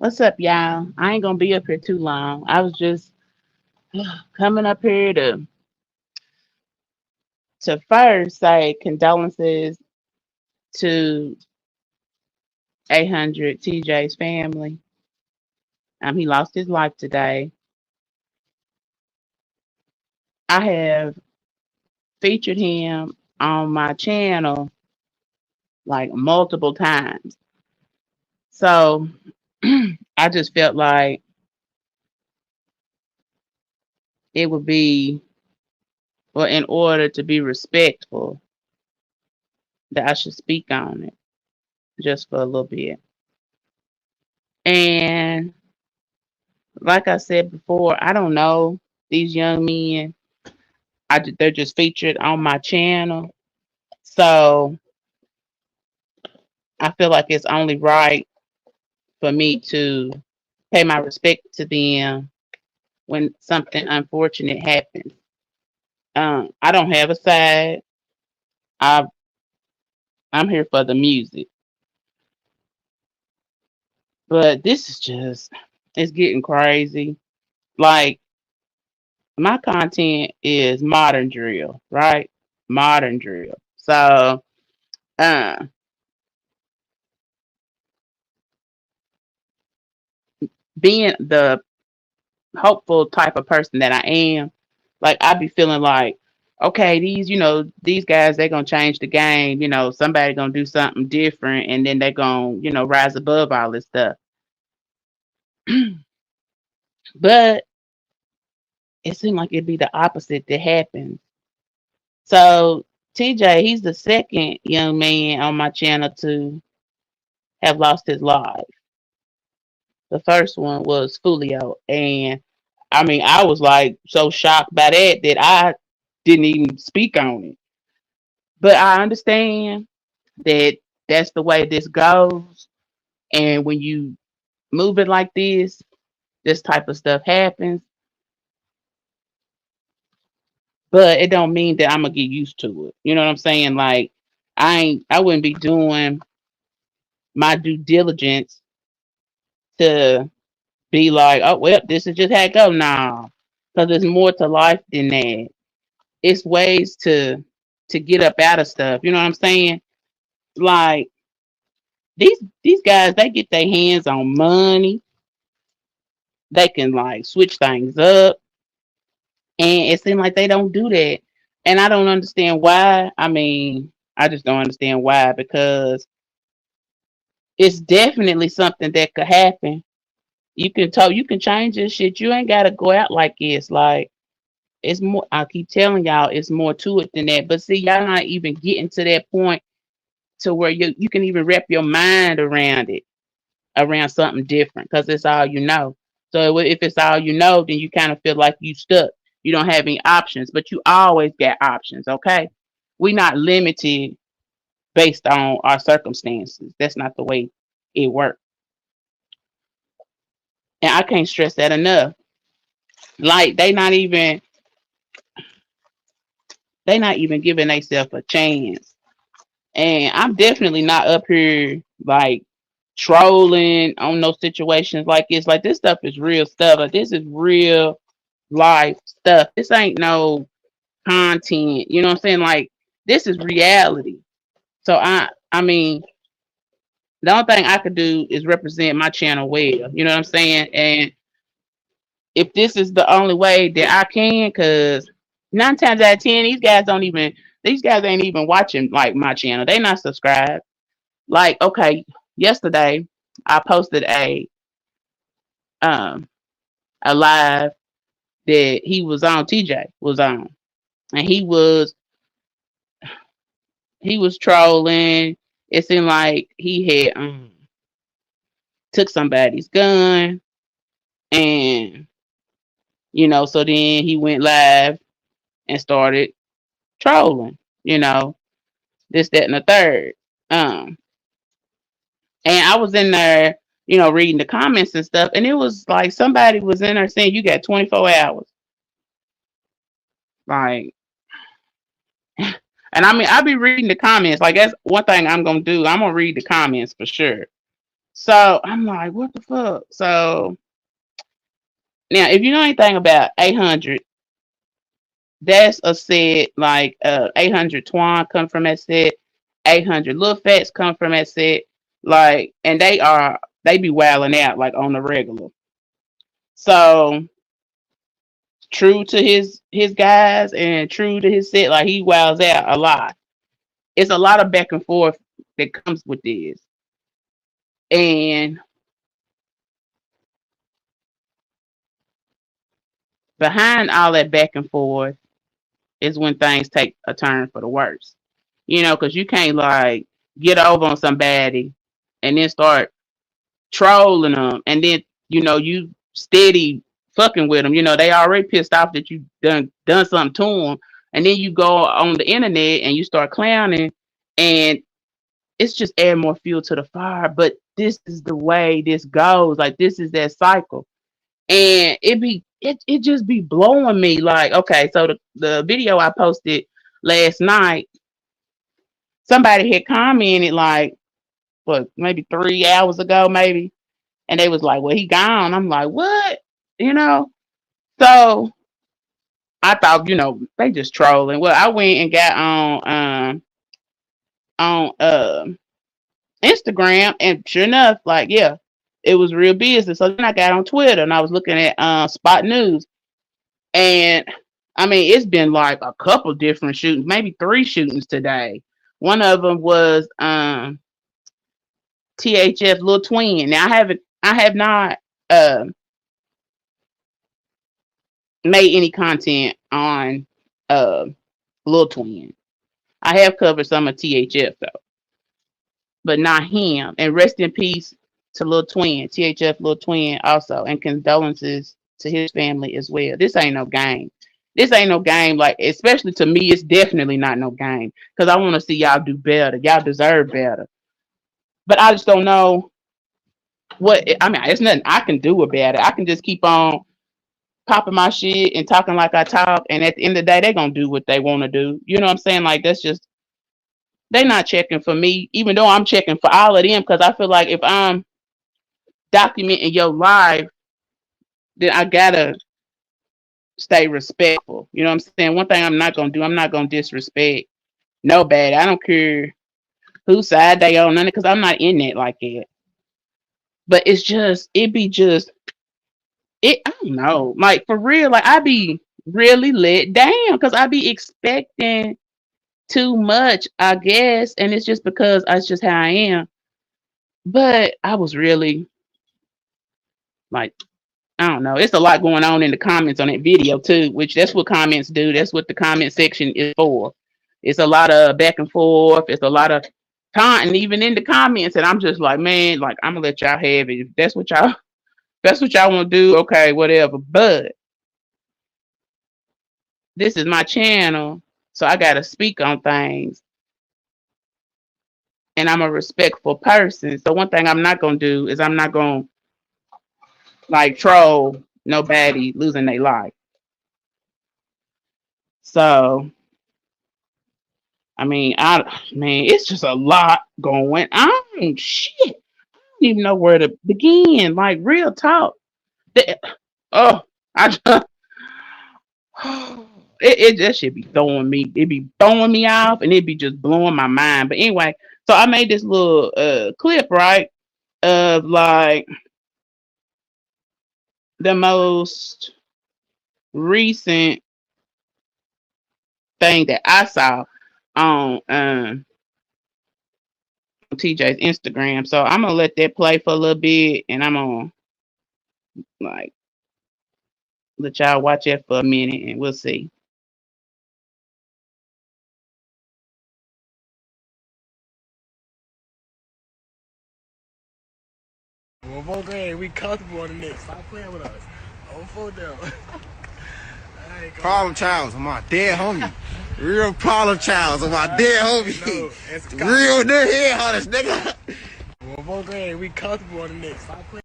What's up, y'all? I ain't gonna be up here too long. I was just coming up here to first say condolences to 800 TJ's family. He lost his life today. I have featured him on my channel like multiple times. So I just felt like it would be, well, in order to be respectful, that I should speak on it just for a little bit. And like I said before, I don't know these young men. They're just featured on my channel, so I feel like it's only right for me to pay my respect to them when something unfortunate happens. I don't have a side. I I'm here for the music, but this is just it's getting crazy. Like my content is modern drill, right? Modern drill. So uh, being the hopeful type of person that I am, like I be feeling like, okay, these guys they're gonna change the game, somebody gonna do something different and then they're gonna, rise above all this stuff. But it seemed like it'd be the opposite that happens. So TJ, he's the second young man on my channel to have lost his life. The first one was Fulio, and I mean I was like so shocked by that I didn't even speak on it. But I understand that that's the way this goes. And when you move it like this type of stuff happens. But it don't mean that I'm gonna get used to it. You know what I'm saying? Like I wouldn't be doing my due diligence to be like, oh well, this is just how it go now. Because there's more to life than that. It's ways to get up out of stuff. You know what I'm saying? Like these guys, they get their hands on money. They can like switch things up, and it seems like they don't do that. And I don't understand why. I mean, I just don't understand why because it's definitely something that could happen. You can change this shit. You ain't gotta go out like this. Like it's more. I keep telling y'all, it's more to it than that. But see, y'all not even getting to that point to where you can even wrap your mind around it, around something different, because it's all you know. So if it's all you know, then you kind of feel like you stuck. You don't have any options, but you always got options. Okay, we not limited based on our circumstances. That's not the way it works, and I can't stress that enough. Like they not even giving themselves a chance. And I'm definitely not up here like trolling on those situations like it's like this stuff is real stuff. Like this is real life stuff. This ain't no content. You know what I'm saying? Like this is reality. So I mean the only thing I could do is represent my channel well. You know what I'm saying? And if this is the only way that I can, cause 9 times out of 10, these guys ain't even watching like my channel. They not subscribed. Like, okay, yesterday I posted um a live that he was on, TJ was on. And he was trolling. It seemed like he had took somebody's gun and so then he went live and started trolling, this, that, and the third. Um and I was in there, reading the comments and stuff, and it was like somebody was in there saying you got 24 hours. Like, and I mean, I'll be reading the comments. Like, that's one thing I'm gonna do. I'm gonna read the comments for sure. So I'm like, what the fuck? So now, if you know anything about 800, that's a set like 800 Twan come from that set, 800 Little Fats come from that set, like, and they be wilding out like on the regular. So true to his guys and true to his set, like he wilds out a lot. It's a lot of back and forth that comes with this, and behind all that back and forth is when things take a turn for the worse. Because you can't like get over on somebody and then start trolling them, and then you steady fucking with them. They already pissed off that you done something to them, and then you go on the internet and you start clowning, and it's just adding more fuel to the fire. But this is the way this goes. Like this is that cycle, and it just be blowing me. Like okay, so the video I posted last night, somebody had commented like what maybe 3 hours ago, maybe. And they was like, well, he gone. I'm like, what? You know? So I thought, they just trolling. Well, I went and got on Instagram, and sure enough, like, yeah, it was real business. So then I got on Twitter and I was looking at Spot News. And I mean, it's been like a couple different shootings, maybe 3 shootings today. One of them was THF Lil Twin. Now I have not made any content on uh Lil Twin. I have covered some of THF though, but not him. And rest in peace to Lil Twin, THF Lil Twin also, and condolences to his family as well. This ain't no game. This ain't no game. Like especially to me, it's definitely not no game because I want to see y'all do better. Y'all deserve better. But I just don't know what. I mean, it's nothing I can do about it. I can just keep on popping my shit and talking like I talk, and at the end of the day, they're gonna do what they want to do. You know what I'm saying? Like that's just they not checking for me, even though I'm checking for all of them, because I feel like if I'm documenting your life, then I gotta stay respectful. You know what I'm saying? One thing I'm not gonna do, I'm not gonna disrespect nobody. I don't care whose side they on, none, because I'm not in that like that. But it's just, it be just, I don't know, like for real, like I be really let down because I be expecting too much, I guess, and it's just because that's just how I am. But I was really like, I don't know. It's a lot going on in the comments on that video too, which that's what comments do. That's what the comment section is for. It's a lot of back and forth. It's a lot of taunting, even in the comments, and I'm just like, man, like I'm gonna let y'all have it. If that's what y'all want to do, okay, whatever. But this is my channel, so I gotta speak on things, and I'm a respectful person. So one thing I'm not gonna do is I'm not gonna like troll nobody losing their life. So I mean, it's just a lot going on. Shit, I don't even know where to begin. Like real talk. The- Oh, I just, it just should be throwing me. It be throwing me off, and it be just blowing my mind. But anyway, so I made this little clip right of like the most recent thing that I saw on TJ's Instagram. So I'm gonna let that play for a little bit, and I'm gonna like let y'all watch it for a minute, and we'll see. Well, both grade, we comfortable on the next. Stop playing with us. Oh, full down. Problem childs on my dead homie. Real problem childs on my dead homie. Real good head hunters, nigga. Well, both grade, we comfortable on the next. Stop playing.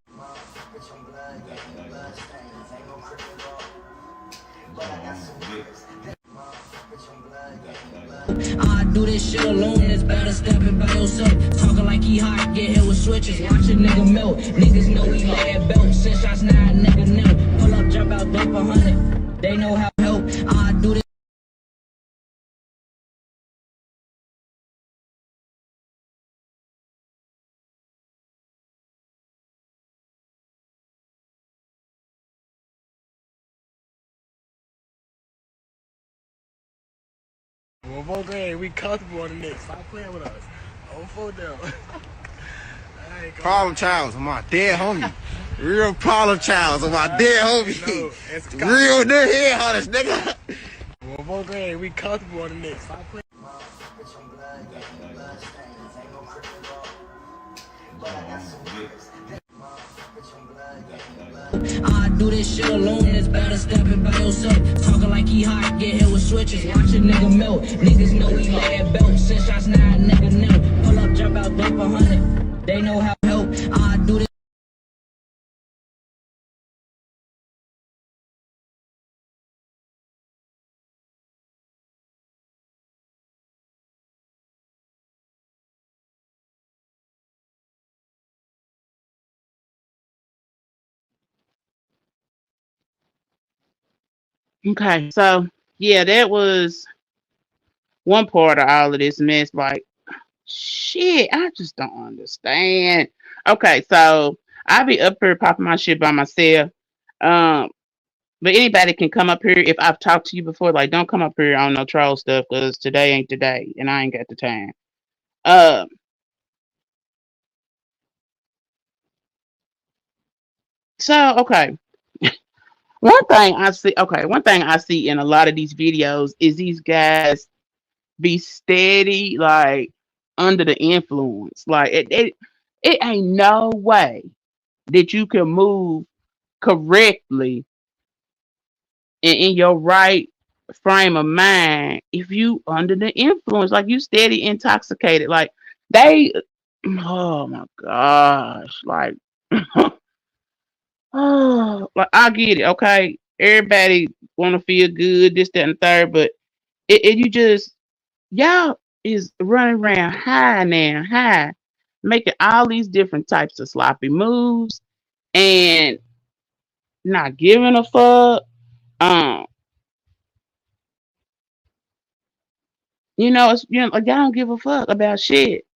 I do this shit alone, it's better stepping by yourself. Talking like he hot, get hit with switches, watch a nigga melt. Niggas know he mad belt, six shots now, nigga now. Pull up, jump out, dump 100. They know how to help. I do this. Well, both hey, we comfortable on the Knicks. Stop playing with us. Oh, 4 down. Problem childs with my dead homie. Real problem childs with my dead homie. Real nigga head hunters, nigga. Well, both hey, we comfortable on the Knicks. Stop playing. I do this shit alone, it's better stepping by yourself. Talking like he hot, get hit with switches, watch a nigga melt. Niggas know he mad belt, six shots now, nigga now. Pull up, jump out, dump 100. They know how to help. I do this. Okay, so yeah, that was one part of all of this mess. Like, shit, I just don't understand. Okay, so I be up here popping my shit by myself. Um, but anybody can come up here if I've talked to you before. Like, don't come up here on no troll stuff because today ain't today, and I ain't got the time. Um, so okay, one thing I see in a lot of these videos is these guys be steady, like under the influence. Like it ain't no way that you can move correctly in your right frame of mind if you under the influence, like you steady intoxicated. Like they, oh my gosh, like oh, like I get it, okay. Everybody want to feel good, this, that, and the third, but you just y'all is running around high now, high, making all these different types of sloppy moves and not giving a fuck. Um, like y'all don't give a fuck about shit.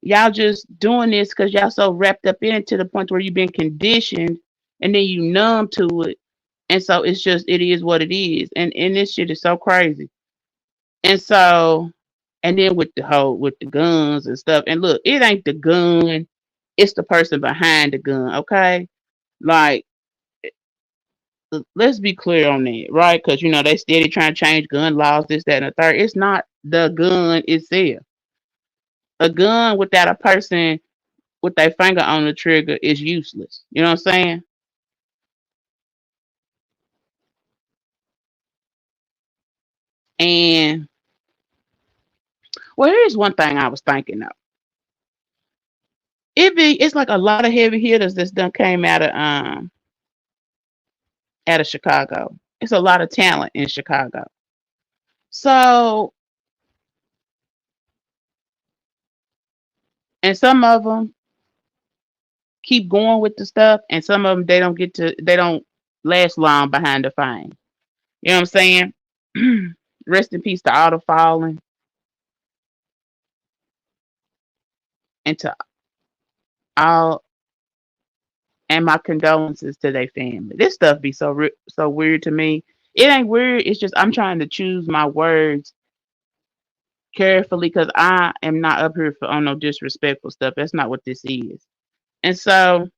Y'all just doing this because y'all so wrapped up in it to the point where you've been conditioned and then you numb to it. And so it's just it is what it is. And this shit is so crazy. And so and then with the guns and stuff. And look, it ain't the gun, it's the person behind the gun, okay? Like let's be clear on that, right? Because they steady trying to change gun laws, this, that, and the third. It's not the gun itself. A gun without a person with their finger on the trigger is useless. You know what I'm saying? And well, here's one thing I was thinking of. It's like a lot of heavy hitters that's done came out of Chicago. It's a lot of talent in Chicago. So and some of them keep going with the stuff, and some of them they don't last long behind the fame. You know what I'm saying? Rest in peace to all the fallen and to all and my condolences to their family. This stuff be so weird to me. It ain't weird. It's just I'm trying to choose my words carefully because I am not up here for on no disrespectful stuff. That's not what this is. And so,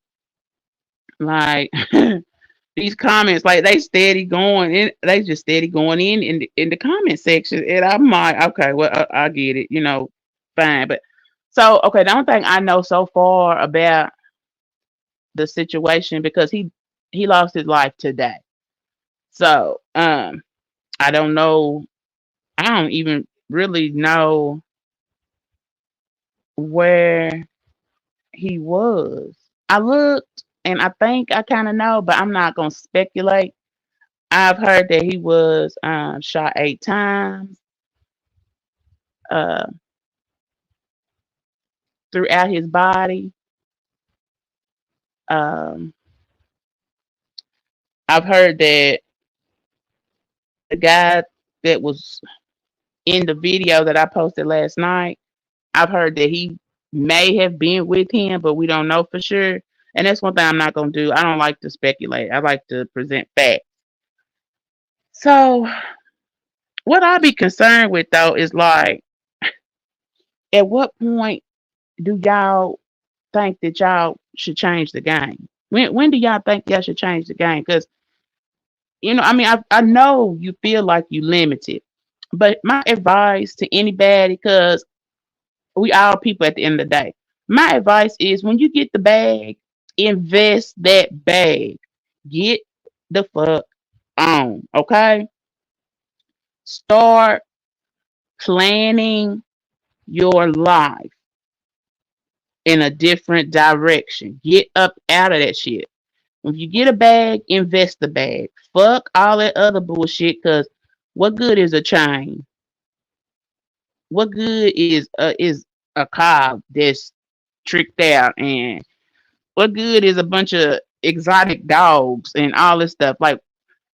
like these comments, like they just steady going in the comment section, and I'm like, okay, well, I get it, fine. But so, okay, the only thing I know so far about the situation because he lost his life today. So, I don't know. I don't even really know where he was. I looked and I think I kind of know, but I'm not gonna speculate. I've heard that he was shot 8 times. uh, throughout his body. Um, I've heard that the guy that was in the video that I posted last night, I've heard that he may have been with him, but we don't know for sure. And that's one thing I'm not gonna do. I don't like to speculate. I like to present facts. So what I be concerned with though is like, at what point do y'all think that y'all should change the game? When do y'all think y'all should change the game? Because I mean, I know you feel like you limited, but my advice to anybody, because we all people at the end of the day, my advice is when you get the bag, invest that bag. Get the fuck on, okay? Start planning your life in a different direction. Get up out of that shit. If you get a bag, invest the bag. Fuck all that other bullshit. Cause what good is a chain? What good is a car that's tricked out? And what good is a bunch of exotic dogs and all this stuff? Like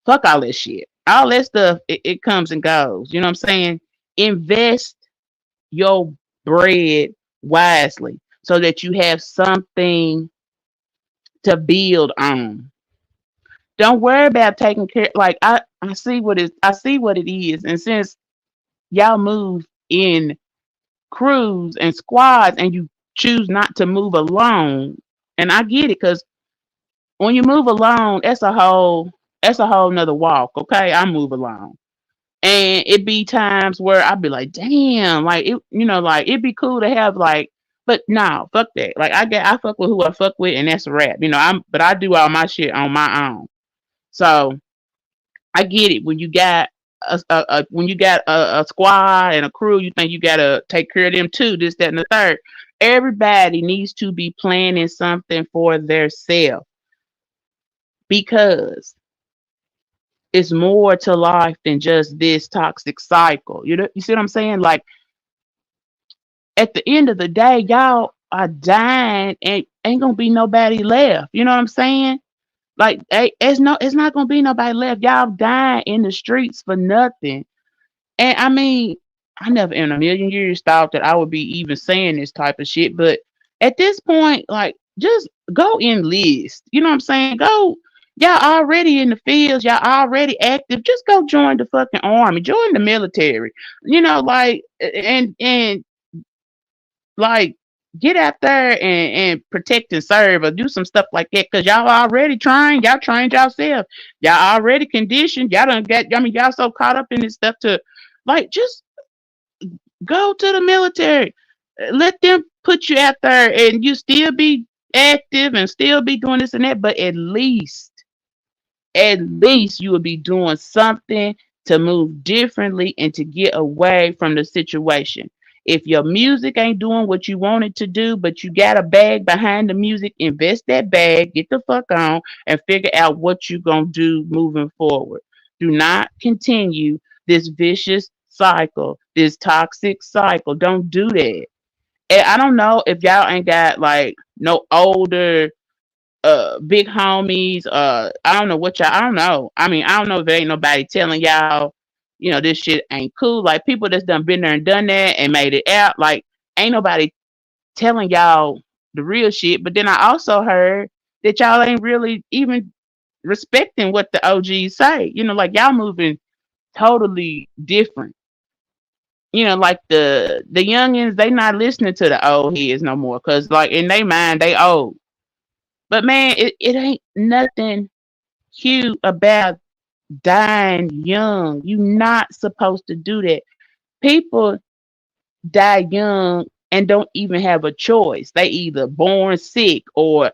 fuck all that shit. All that stuff it comes and goes. You know what I'm saying? Invest your bread wisely so that you have something to build on. Don't worry about taking care. Like I see what it is, and since y'all move in crews and squads, and you choose not to move alone, and I get it, cause when you move alone, that's a whole nother walk. Okay, I move alone, and it be times where I be like, damn, like like it'd be cool to have like, but no, fuck that. Like I fuck with who I fuck with, and that's a wrap. But I do all my shit on my own. So I get it. When you got a squad and a crew, you think you gotta take care of them too. This, that, and the third. Everybody needs to be planning something for their self because it's more to life than just this toxic cycle. You see what I'm saying? Like at the end of the day, y'all are dying and ain't gonna be nobody left. You know what I'm saying? Like, it's not gonna be nobody left. Y'all dying in the streets for nothing. And I mean, I never in a million years thought that I would be even saying this type of shit. But at this point, like, just go enlist. You know what I'm saying? Go. Y'all already in the fields. Y'all already active. Just go join the fucking army. Join the military. Like, and like get out there and protect and serve or do some stuff like that because y'all already trying, y'all trained yourself, y'all already conditioned, y'all don't get, I mean, y'all so caught up in this stuff to like just go to the military. Let them put you out there and you still be active and still be doing this and that, but at least you will be doing something to move differently and to get away from the situation. If your music ain't doing what you want it to do, but you got a bag behind the music, invest that bag, get the fuck on, and figure out what you're going to do moving forward. Do not continue this vicious cycle, this toxic cycle. Don't do that. And I don't know if y'all ain't got like no older big homies, I don't know what y'all, I don't know. I mean, I don't know if there ain't nobody telling y'all, this shit ain't cool. Like people that's done been there and done that and made it out. Like ain't nobody telling y'all the real shit. But then I also heard that y'all ain't really even respecting what the OGs say. Like y'all moving totally different. Like the youngins, they not listening to the old heads no more. Cause like in their mind, they old. But man, it ain't nothing cute about dying young. You not supposed to do that. People die young and don't even have a choice. They either born sick or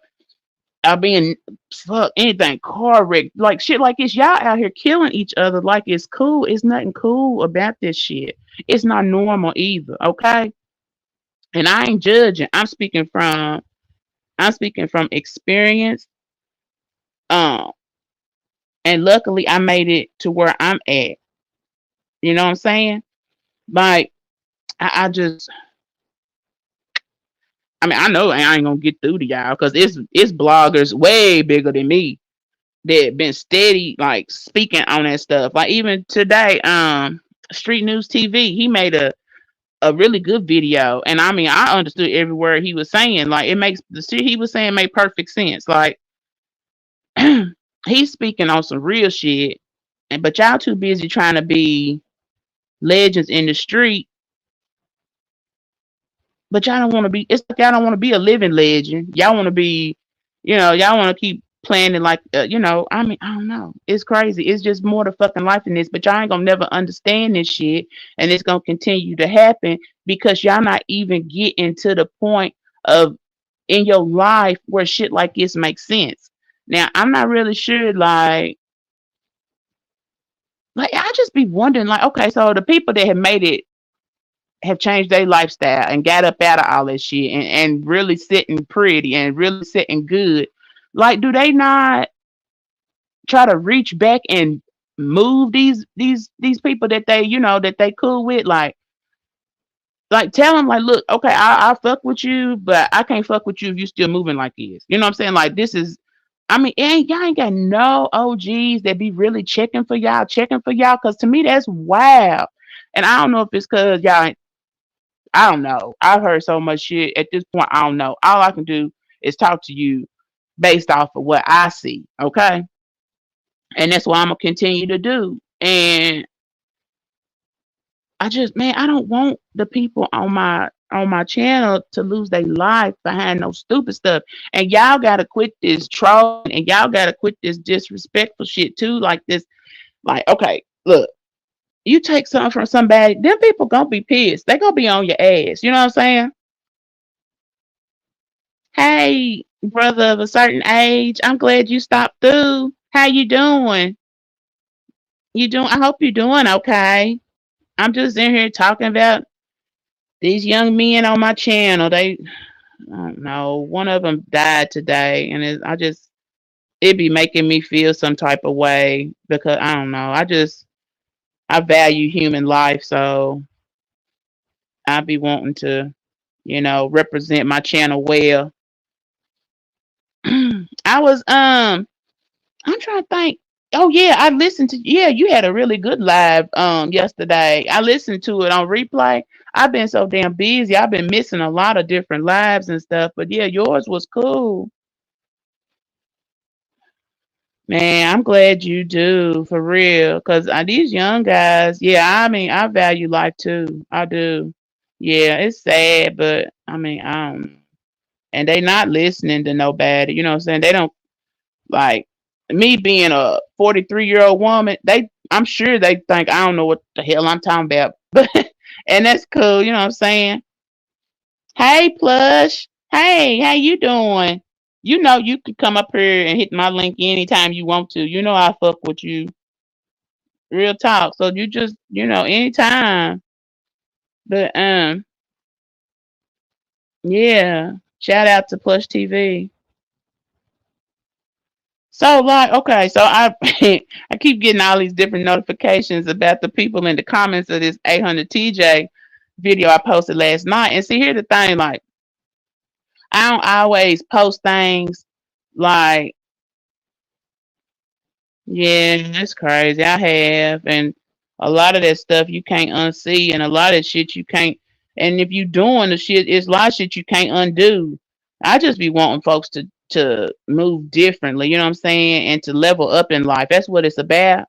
are being fuck anything, car wreck, like shit like this. Y'all out here killing each other like it's cool. It's nothing cool about this shit. It's not normal either, okay? And I ain't judging. I'm speaking from experience. Um and luckily I made it to where I'm at. You know what I'm saying? Like I just, I mean, I know I ain't gonna get through to y'all because it's bloggers way bigger than me that been steady like speaking on that stuff. Like even today, Street News TV, he made a really good video, and I mean, I understood every word he was saying. Like it makes the shit he was saying made perfect sense. Like he's speaking on some real shit, and but y'all too busy trying to be legends in the street, but y'all don't want to be. It's like y'all don't want to be a living legend. Y'all want to be, y'all want to keep planning like, I mean, I don't know. It's crazy. It's just more to fucking life than this. But y'all ain't gonna never understand this shit, and it's gonna continue to happen because y'all not even getting to the point of in your life where shit like this makes sense. Now, I'm not really sure, like I just be wondering, like, okay, so the people that have made it have changed their lifestyle and got up out of all that shit and really sitting pretty and really sitting good. Like, do they not try to reach back and move these people that that they cool with? Like tell them like, look, okay, I fuck with you, but I can't fuck with you if you still moving like this. You know what I'm saying? Like this is I mean, y'all ain't got no OGs that be really checking for y'all, cause to me that's wild. And I don't know if it's cause y'all I don't know. I've heard so much shit at this point. I don't know. All I can do is talk to you based off of what I see. Okay. And that's what I'm gonna continue to do. And I just, man, I don't want the people on my channel to lose their life behind no stupid stuff. And y'all gotta quit this trolling and y'all gotta quit this disrespectful shit too. Like this, like, okay, look, you take something from somebody, them people gonna be pissed. They gonna be on your ass. You know what I'm saying? Hey, brother of a certain age, I'm glad you stopped through. How you doing? I hope you're doing okay. I'm just in here talking about these young men on my channel. I don't know, one of them died today, and it be making me feel some type of way because I don't know. I value human life, so I be wanting to, represent my channel well. I was I'm trying to think. Oh yeah, I listened to yeah, you had a really good live yesterday. I listened to it on replay. I've been so damn busy. I've been missing a lot of different lives and stuff. But yeah, yours was cool. Man, I'm glad you do for real. Cause these young guys, yeah, I mean, I value life too. I do. Yeah, it's sad, but I mean, I don't. And they not listening to nobody. You know what I'm saying? They don't like me being a 43-year-old woman. I'm sure they think I don't know what the hell I'm talking about. But and that's cool. You know what I'm saying? Hey, Plush. Hey, how you doing? You know you can come up here and hit my link anytime you want to. You know I fuck with you. Real talk. So you just, anytime. But yeah. Shout out to Plush TV. So like, okay, so I I keep getting all these different notifications about the people in the comments of this 800 TJ video I posted last night. And see, here's the thing, like I don't always post things like, yeah, that's crazy. I have, and a lot of that stuff you can't unsee, and a lot of shit you can't. And if you doing the shit, it's a lot of shit you can't undo. I just be wanting folks to move differently, you know what I'm saying, and to level up in life. That's what it's about.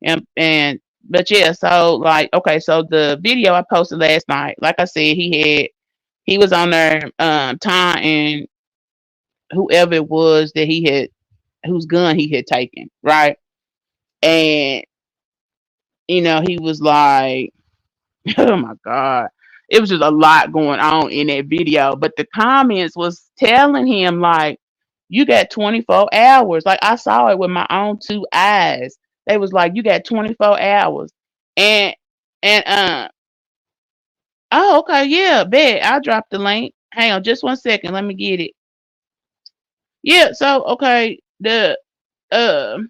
And but yeah, so like, okay, so the video I posted last night, like I said, he was on there, Tom and whoever it was that he had, whose gun he had taken, right? And he was like, oh my God. It was just a lot going on in that video. But the comments was telling him like, you got 24 hours. Like I saw it with my own two eyes. They was like, you got 24 hours. And and oh, okay, yeah, bet. I'll drop the link. Hang on just one second. Let me get it. Yeah, so okay, the dang,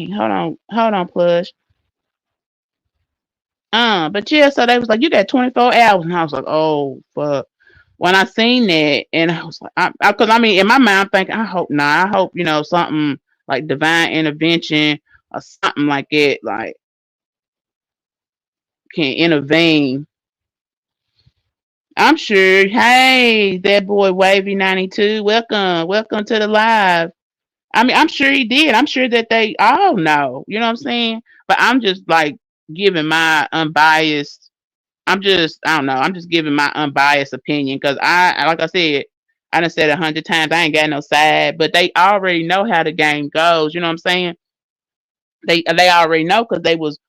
hold on, plush. But yeah, so they was like, you got 24 hours, and I was like, oh fuck. When I seen that, and I was like, because I mean, in my mind, I'm thinking, I hope not. I hope something like divine intervention or something like it, like can intervene. I'm sure. Hey, that boy Wavy 92, welcome, welcome to the live. I mean, I'm sure he did. I'm sure that they all know. You know what I'm saying? But I'm just like giving my unbiased. I don't know. I'm just giving my unbiased opinion because like I said, I done said 100 times. I ain't got no side, but they already know how the game goes. You know what I'm saying? They already know because they was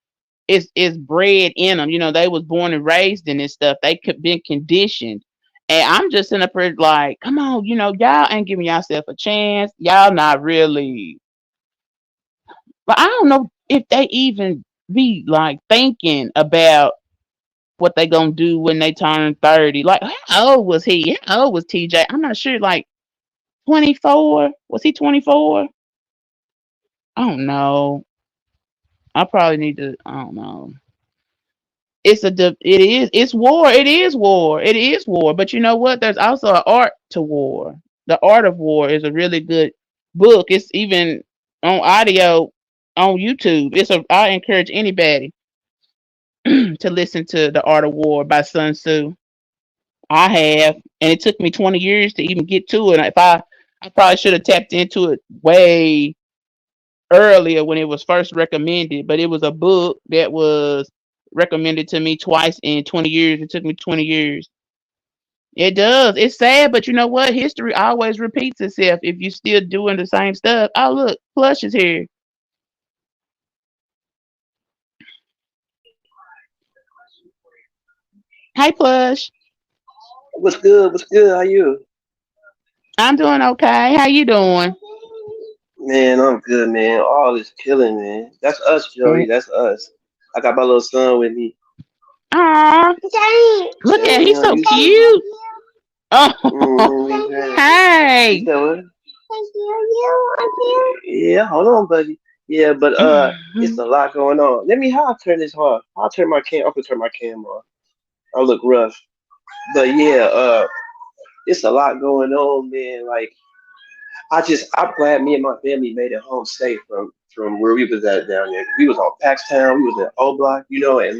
it's bred in them. They was born and raised in this stuff. They could been conditioned. And I'm just in a pretty like, come on, y'all ain't giving yourself a chance. Y'all not really. But I don't know if they even be like thinking about what they gonna do when they turn 30. Like, how old was he? How old was TJ? I'm not sure. Like 24? Was he 24? I don't know. I probably need to. I don't know. It's war. It is war. It is war. But you know what? There's also an art to war. The Art of War is a really good book. It's even on audio on YouTube. I encourage anybody to listen to The Art of War by Sun Tzu. I have, and it took me 20 years to even get to it. If I probably should have tapped into it way earlier when it was first recommended, but it was a book that was recommended to me twice in 20 years. It took me 20 years. It does. It's sad, but you know what? History always repeats itself if you still doing the same stuff. Oh, look, Plush is here. Hey, Plush. What's good? What's good? How you? I'm doing okay. How you doing? Man, I'm good, man. All is killing, man. That's us, Joey. That's us. I got my little son with me. Aw, look at he's so You see? cute. Oh, Mm-hmm. You hey. said what? Yeah, hold on, buddy. Yeah, but it's a lot going on. Let me how I turn this off. I'll turn my cam. I'm gonna turn my cam off. I look rough, but yeah, it's a lot going on, man. Like I'm glad me and my family made it home safe from where we was at down there. We was on Paxtown, we was in O Block, and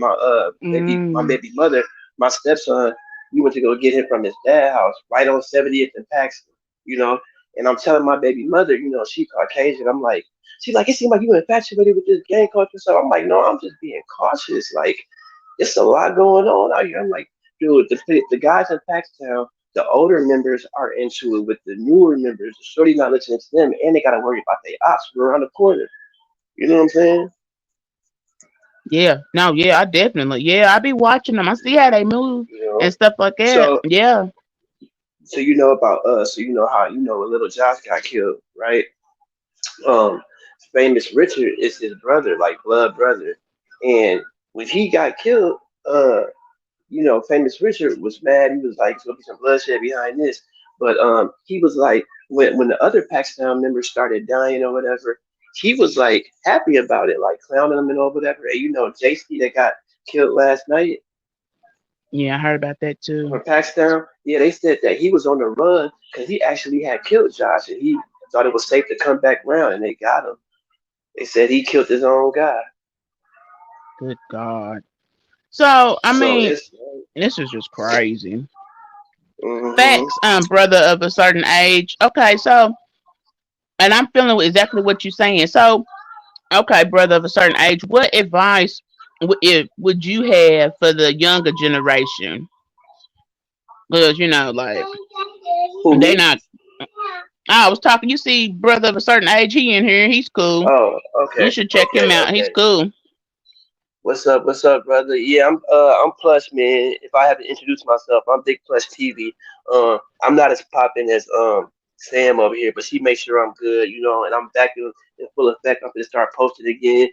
my Mm, baby mother, my stepson, we went to go get him from his dad's house right on 70th and Paxton, you know. And I'm telling my baby mother, she Caucasian. I'm like, she's like, it seems like you infatuated with this gang culture. So I'm like, no, I'm just being cautious. Like, it's a lot going on out here. I'm like, dude, the guys in Paxtown, the older members are into it with the newer members. The shorty not listening to them, and they got to worry about their ops around the corner. You know what I'm saying? yeah, no, yeah, I definitely, yeah, I be watching them. I see how they move You know. and stuff like that. So, Yeah. so you know about us. So you know how a little Josh got killed, right? Um, famous Richard is his brother, like blood brother, and when he got killed, uh, famous Richard was mad. He was like, "There's gonna be some bloodshed behind this." But he was like, when the other Paxtown members started dying or whatever, he was like happy about it, like clowning them and or whatever. And JC that got killed last night Yeah, I heard about that too. from Paxtown, yeah, they said that he was on the run because he actually had killed Josh, and he thought it was safe to come back around, and they got him. They said he killed his own guy. Good God. So, I So mean, it's. this is just crazy. Hmm. Facts, brother of a certain age. Okay, so, and I'm feeling exactly what you're saying. So, okay, brother of a certain age, what advice would you have for the younger generation? Because, like, Who they me? not. I was talking, you see, brother of a certain age, he in here. He's cool. Oh, You okay, should check him okay, out. He's okay. cool. What's up? What's up, brother? Yeah, I'm Plush, man. If I have to introduce myself, I'm Big Plush TV. I'm not as popping as Sam over here, but she makes sure I'm good, and I'm back in full effect. I'm gonna start posting again.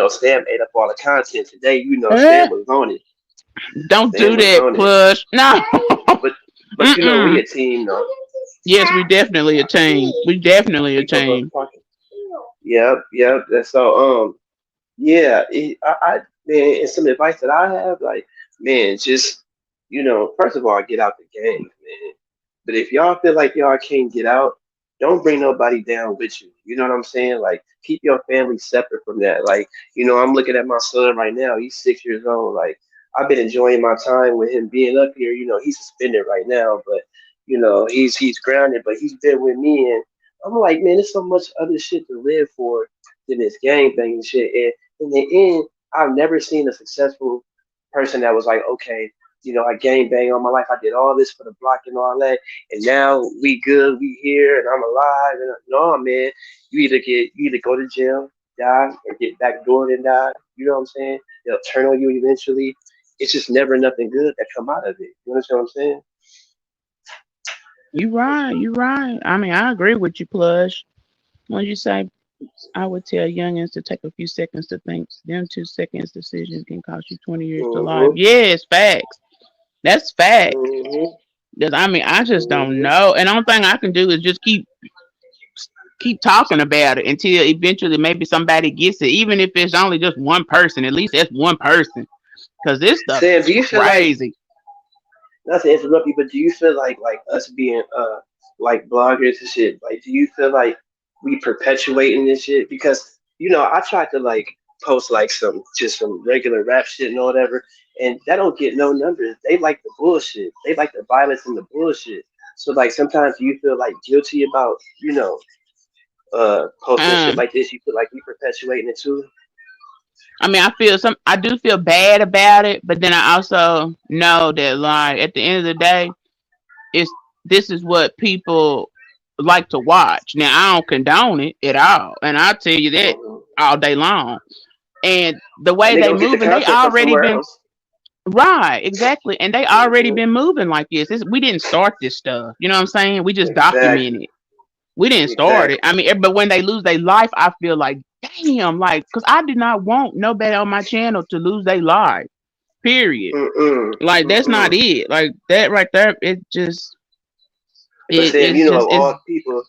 Sam ate up all the content today. Eh, Sam was on it. don't Sam do was that, on it. Plush. No. But we Mm-mm. a team though. Yes, we definitely a team. We definitely a We both team. parking. Yep, yep. So yeah, man, and some advice that I have, like, man, just first of all, get out the game, man. But if y'all feel like y'all can't get out, don't bring nobody down with you. You know what I'm saying? Like, keep your family separate from that. Like, I'm looking at my son right now. He's 6 years old. Like, I've been enjoying my time with him being up here. He's suspended right now, but he's grounded. But he's been with me, and I'm like, man, there's so much other shit to live for than this gang banging shit. And in the end, I've never seen a successful person that was like, okay, I gang bang all my life. I did all this for the block and all that, and now we good, we here, and I'm alive. And no, man, you either go to jail, die, or get back door and die. You know what I'm saying? They'll turn on you eventually. It's just never nothing good that come out of it. You understand what I'm saying? You right. You right. I mean, I agree with you, Plush. When you say, I would tell youngins to take a few seconds to think. Them 2 seconds decisions can cost you 20 years to life. Mhm. Yes, facts. That's fact. Mhm. 'Cause, I mean, I just don't Mhm. know. And the only thing I can do is just keep talking about it until eventually maybe somebody gets it. Even if it's only just one person, at least that's one person. Because this stuff Sam, is do you feel like, crazy. not to interrupt you, but do you feel like us being like bloggers and shit, like do you feel like we perpetuating this shit? Because I tried to like post like some regular rap shit and whatever, and that don't get no numbers. They like the bullshit. They like the violence and the bullshit. So like sometimes you feel like guilty about posting shit Um, like this. You feel like we perpetuating it too. I mean, I do feel bad about it, but then I also know that like at the end of the day, it's this is what people like to watch. Now I don't condone it at all, and I'll tell you that Mhm. all day long. And the And way they they gonna get the moving, they content from already somewhere been else. right, exactly, and they already Hmm. been moving like this. We didn't start this stuff. You know what I'm saying? We just document Exactly. it. We didn't start it. I Exactly. mean, but when they lose their life, I feel like, damn, like, cause I did not want nobody on my channel to lose their life. Period. Mm-mm. Like that's not Mm-mm. it. Like that right there, it just But Sam, it's just of it's all people,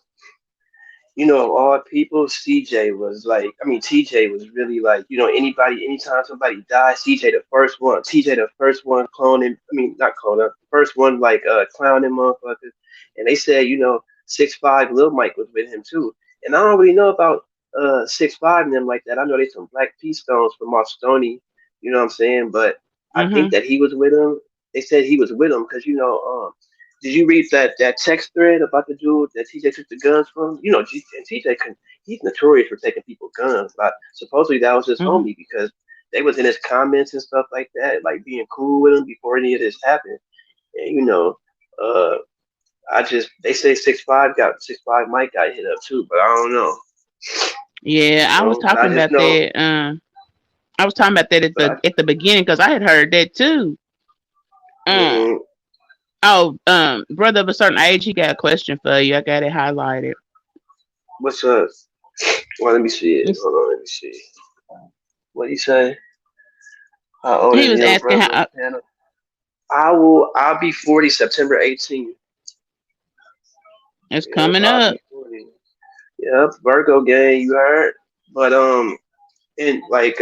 of all people, CJ was like, I mean, TJ was really like, anytime somebody dies, CJ the first one. TJ the first one cloning, I mean, not cloning, first one like clowning motherfuckers. And they said, 6'5" Lil Mike was with him too. And I don't really know about 6'5" and them like that. I know they some Black P Stones from off Stony, you know what I'm saying? But I think hmm that he was with him. They said he was with him because did you read that text thread about the dude that TJ took the guns from? And TJ he's notorious for taking people guns. But supposedly that was his hmm homie because they was in his comments and stuff like that, like being cool with him before any of this happened. And uh, they say 6'5" Mike got hit up too, but I don't know. Yeah, I was But I talking just about know. that. I was talking about that at But I, the beginning because I had heard that too. Um, mm, brother of a certain age, he got a question for you. I got it highlighted. what's up? Well, let me see it. It's- Hold on, let me see. What do you say? How old He is the was young asking brother on how. the panel? I'll be 40 September 18th. It's Yep, coming I'll up. be 40. Yep, Virgo gang, you heard. But and like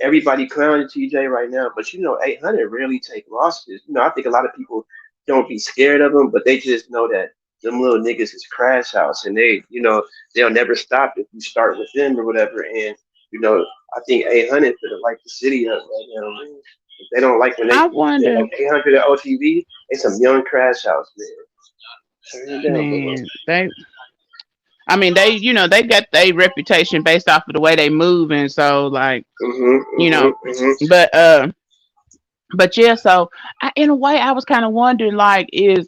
everybody clowning TJ right now, but 800 really take losses. I think a lot of people don't be scared of them, but they just know that them little niggas is crash house, and they'll never stop if you start with them or whatever. And I think 800 could have light the city up right now. Man. If they don't like when I they wonder, like 800 at OTV, it's some young crash house, man. Turn it down, Bubba. man. I mean, they got their reputation based off of the way they move, and so like, Mhm, you mhm, know, mhm. but yeah. So in a way, I was kind of wondering, like, is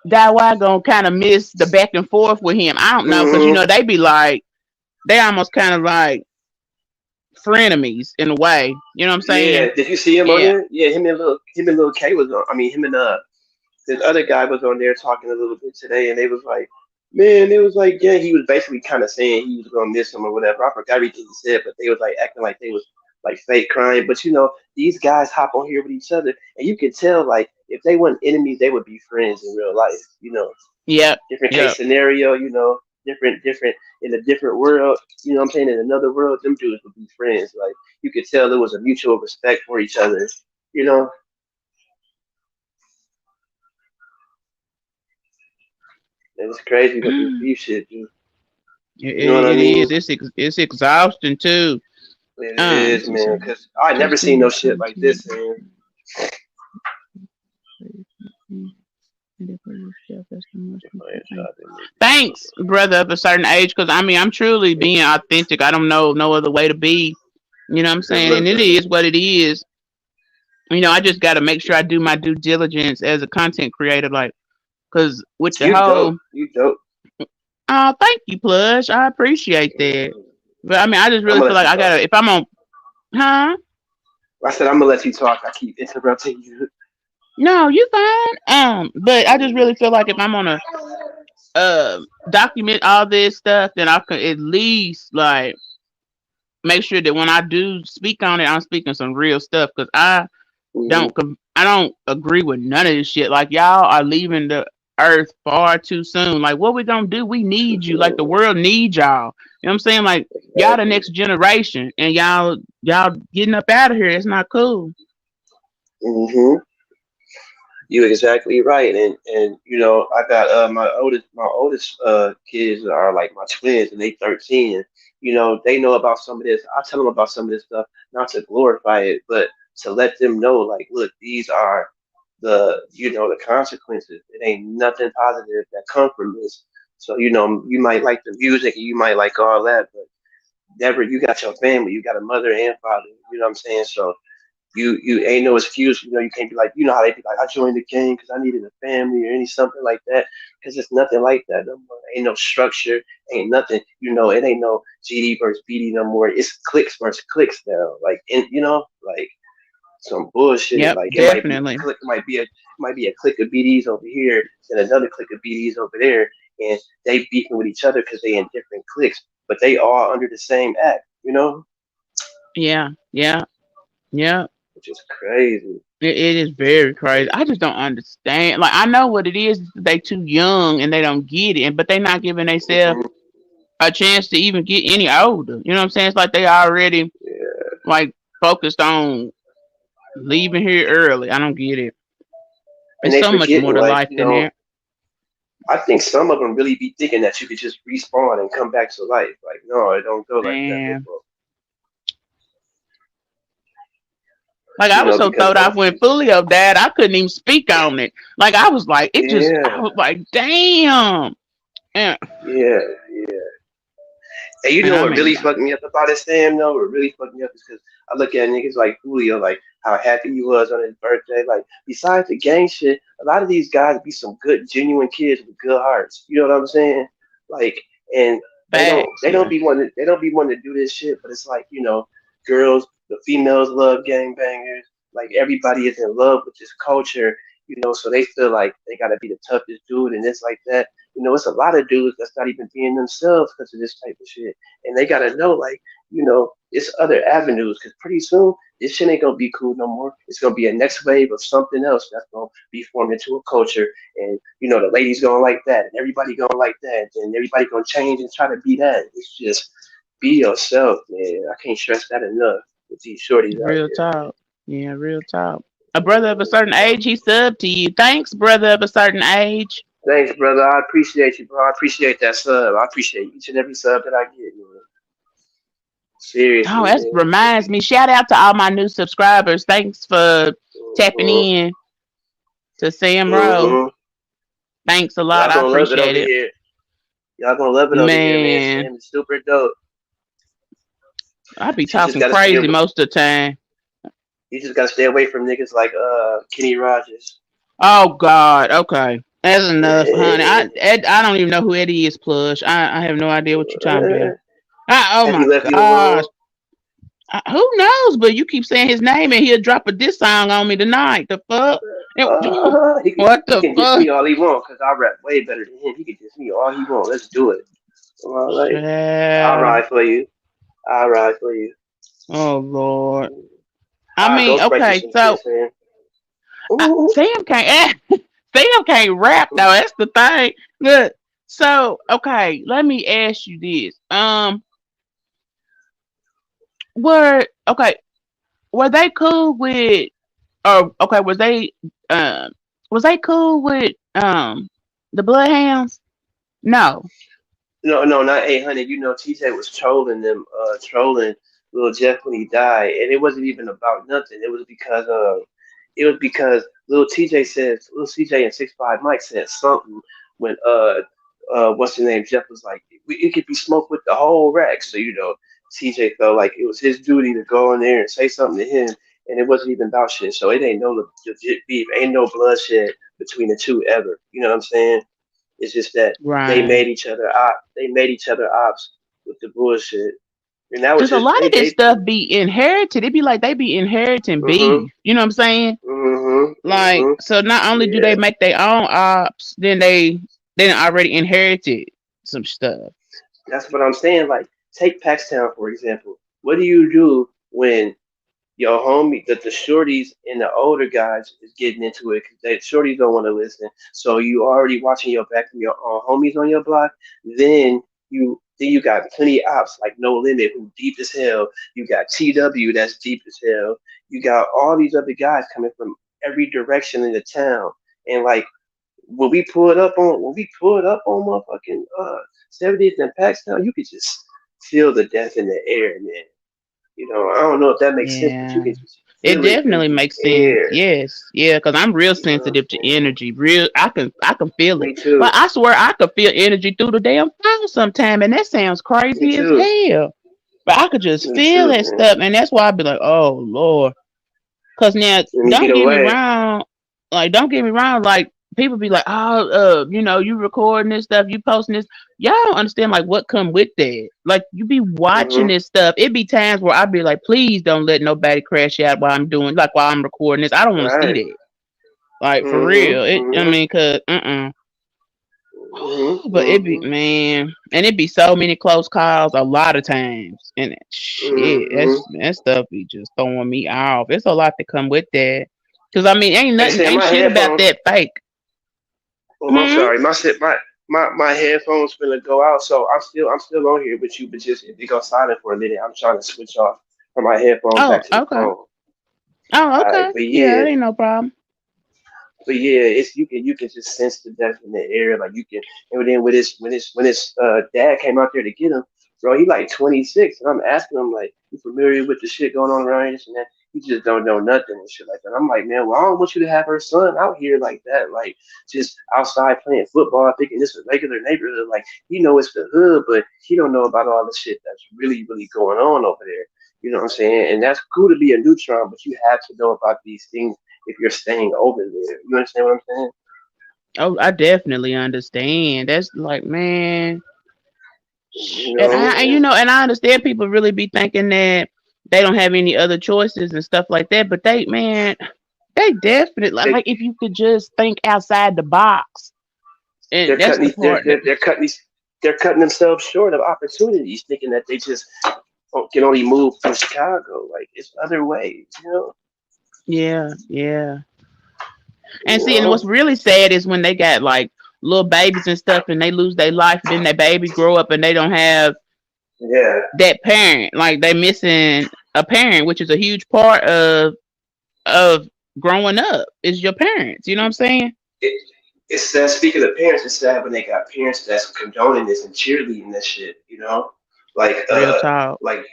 Daiwa gonna kind of miss the back and forth with him? I don't know, cause Mhm. they be like they almost kind of like frenemies in a way. You know what I'm saying? Yeah, did you see him on Yeah. there? Yeah, him and little K was on. I mean, him and this other guy was on there talking a little bit today, and they was like, man, it was like, yeah, he was basically kind of saying he was gonna miss him or whatever. I forgot everything he said, but they was like acting like they was like fake crying. But these guys hop on here with each other, and you can tell like if they weren't enemies, they would be friends in real life. Yep. Different case Yep. scenario. different in a different world. You know what I'm saying? In another world, them dudes would be friends. Like you could tell there was a mutual respect for each other. You know, and it's crazy what this beef shit do. You know what I It is. mean? It's exhausting too. It is, man. Cause I never seen no shit like this, man. Thanks, brother of a certain age, because I mean I'm truly being authentic. I don't know no other way to be. You know what I'm saying? And it is what it is. You know, I just got to make sure I do my due diligence as a content creator, like, because with the You whole, dope. You dope. oh, thank you, Plush. I appreciate that. But I mean, I just I'm really gonna feel let like you I talk. gotta, if I'm on, huh? I said I'm gonna let you talk. I keep interrupting you. No, you fine. But I just really feel like if I'm on a document all this stuff, then I can at least like make sure that when I do speak on it, I'm speaking some real stuff because Hmm. I don't agree with none of this shit. Like y'all are leaving the earth far too soon. Like what we gonna do? We need you. Like the world needs y'all. You know what I'm saying? Like y'all the Exactly. next generation, and y'all getting up out of here. It's not cool. Hmm. You exactly right, and you know I got my oldest kids are like my twins, and they 13. And, you know they know about some of this. I tell them about some of this stuff, not to glorify it, but to let them know, like, look, these are the consequences. It ain't nothing positive that come from this. So you might like the music and you might like all that, but never you got your family, you got a mother and father. You know what I'm saying? So you ain't no excuse. You can't be like, how they be like, I joined the gang because I needed a family or any something like that. Because it's nothing like that no more. Ain't no structure, ain't nothing. It ain't no GD versus BD no more. It's clicks versus clicks now. Like, like some bullshit. Yep, Like it might be definitely. a click of BDs over here and another click of BDs over there, and they beefing with each other because they in different cliques, but they all under the same act. Yeah, yeah, yeah. Which is crazy. It is very crazy. I just don't understand. Like I know what it is. They too young and they don't get it, but they not giving themselves Hmm. a chance to even get any older. You know what I'm saying? It's like they already Yeah. like focused on leaving here early. I don't get it. And It's they so much forgetting, more to like, life than that. I think some of them really be thinking that you could just respawn and come back to life. Like, no, it don't go like that, Man. bro. Like I was so Because throwed off once when you, Fulio died, I couldn't even speak on it. Like I was like, I yeah, was like, damn. And, yeah, yeah. And you and know I what really mean, fucked me up about it, Sam? No, what really fucked me up is because I look at niggas like Julio, like how happy he was on his birthday. Like, besides the gang shit, a lot of these guys be some good, genuine kids with good hearts. You know what I'm saying? Like, and facts, they don't yeah. be wanting to do this shit, but it's like, girls, the females love gangbangers. Like everybody is in love with this culture, so they feel like they gotta be the toughest dude and it's like that. It's a lot of dudes that's not even being themselves because of this type of shit. And they gotta know, like, it's other avenues because pretty soon this shit ain't gonna be cool no more. It's gonna be a next wave of something else that's gonna be formed into a culture, and the ladies gonna like that, and everybody gonna like that, and everybody gonna change and try to be that. It's just be yourself, man. I can't stress that enough with these shorties out Real here. talk. Yeah, real talk. A brother of a certain age, he subbed to you. Thanks, brother of a certain age. Thanks, brother. I appreciate you, bro. I appreciate that sub. I appreciate each and every sub that I get, man. Oh, Seriously, that man. reminds me. Shout out to all my new subscribers. Thanks for tapping Mm-hmm. in to Sam Rowe. Mm-hmm. Thanks a lot. Y'all I gonna love it appreciate over it. here. Y'all gonna love it over here, man. Man, Sam is super dope. I be You just talking gotta stay. crazy most of the time. You just gotta stay away from niggas like Kenny Rogers. Oh God. Okay, that's enough, honey. Have I don't even know who Eddie is. Plush. I have no idea what you're talking about. Oh he my left you gosh. alone? Who knows? But you keep saying his name and he'll drop a diss song on me tonight. The fuck? He can What he the can diss fuck? me all he want because I rap way better than him. He can diss me all he want. Let's do it. All right, I'll Child. ride for you. I'll ride for you. Oh Lord. I I'll mean, ghostwrite you okay, some so shit, man. Ooh. Sam can't rap though. That's the thing. Look. So, okay, let me ask you this. Were okay, were they cool with or okay, um was they cool with the Bloodhounds? No. No, no, not 800. You know, TJ was trolling them, trolling little Jeff when he died, and it wasn't even about nothing. It was because little TJ said, little CJ and 6'5" Mike said something when what's his name? Jeff was like, it could be smoked with the whole rack. So you know, TJ felt like it was his duty to go in there and say something to him, and it wasn't even about shit. So it ain't no legit beef, ain't no bloodshed between the two ever. You know what I'm saying? It's just that they Right. made each other op. They made each other ops with the bullshit, and that was Cause a just lot they. of this They. stuff be inherited. It be like they be inheriting Mhm. beef. You know what I'm saying? Mhm. Like, Mhm. so not only do they Yeah, make their own ops, then they done already inherited some stuff. that's what I'm saying. Like, take Paxtown for example. What do you do when your homie, the shorties and the older guys is getting into it because the shorties don't want to listen. So you already watching your back from your homies on your block. Then you got plenty of ops like No Limit who deep as hell. You got TW that's deep as hell. You got all these other guys coming from every direction in the town. And like when we pulled up on motherfucking 70th and Paxtown, you could just feel the death in the air, man. You know, I don't know if that makes sense, but you Yeah. can just It feel it in definitely the makes sense. air. Yes. Yeah, because I'm real You know what I'm sensitive to saying? energy. Real I can feel it. Me too. Like I swear I could feel energy through the damn phone sometime and that sounds Me crazy as too. hell. But I could just Me feel too, that man. stuff and that's why I'd be like, oh Lord. Cause now, Let me get don't get me away. wrong. Like, don't get me wrong. Like, people be like, oh, you recording this stuff, you posting this. Y'all don't understand like what come with that. Like, you be watching Mhm. this stuff. It be times where I be like, please don't let nobody crash out while I'm doing, like, while I'm recording this. I don't want to see Right. that. Like, for Mhm. real. I Mhm. mean, cause, Mhm. but it be Mhm. man, and it be so many close calls a lot of times, and shit, Mhm. that stuff be just throwing me off. It's a lot to come with that, cause I mean, They say ain't my shit about headphones. that fake. Oh, I'm Hmm. sorry. My headphones gonna go out, so I'm still on here with you, but just if it goes silent for a minute, I'm trying to switch off from my headphones Oh, back to the okay. phone. Oh, All right, okay. Yeah, that ain't no problem. but yeah, it's you can just sense the death in the air. Like you can, and then when his dad came out there to get him, bro, he like 26, and I'm asking him like, you familiar with the shit going on around here, this and that? He just don't know nothing and shit like that. I'm like, man, well, I don't want you to have her son out here like that, like just outside playing football, thinking this is a regular neighborhood. Like, it's the hood, but he don't know about all the shit that's really, really going on over there. You know what I'm saying? And that's cool to be a neutron, but you have to know about these things if you're staying over there. You understand what I'm saying? Oh, I definitely understand. That's like, man, You and know, and I understand people really be thinking that they don't have any other choices and stuff like that, but man, they definitely they like if you could just think outside the box. they're And that's cutting the these they're, part that they're, they're cutting these they're cutting themselves short of opportunities, thinking that they just can only move from Chicago. Like it's other ways, you know. yeah, yeah. And You see, and what's know, really sad is when they got like little babies and stuff and they lose their life, then their baby grow up and they don't have yeah. that parent. Like they missing a parent, which is a huge part of growing up is your parents. You know what I'm saying? It, it's sad. Speaking of parents, it's sad when they got parents that's condoning this and cheerleading this shit. You know, like Real talk. like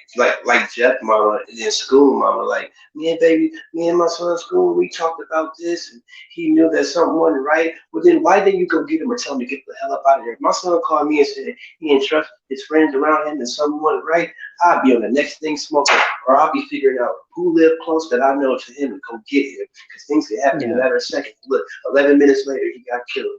Jeff mama and then school mama. Like me and my son in school, we talked about this, and he knew that something wasn't right. Well, then why didn't you go get him or tell him to get the hell up out of there? If my son called me and said he didn't trust his friends around him and something wasn't right, I'd be on the next thing smoking, or I'll be figuring out who lived close that I know to him and go get him because things could happen in a Yeah. matter of seconds. Look, 11 minutes later, he got killed.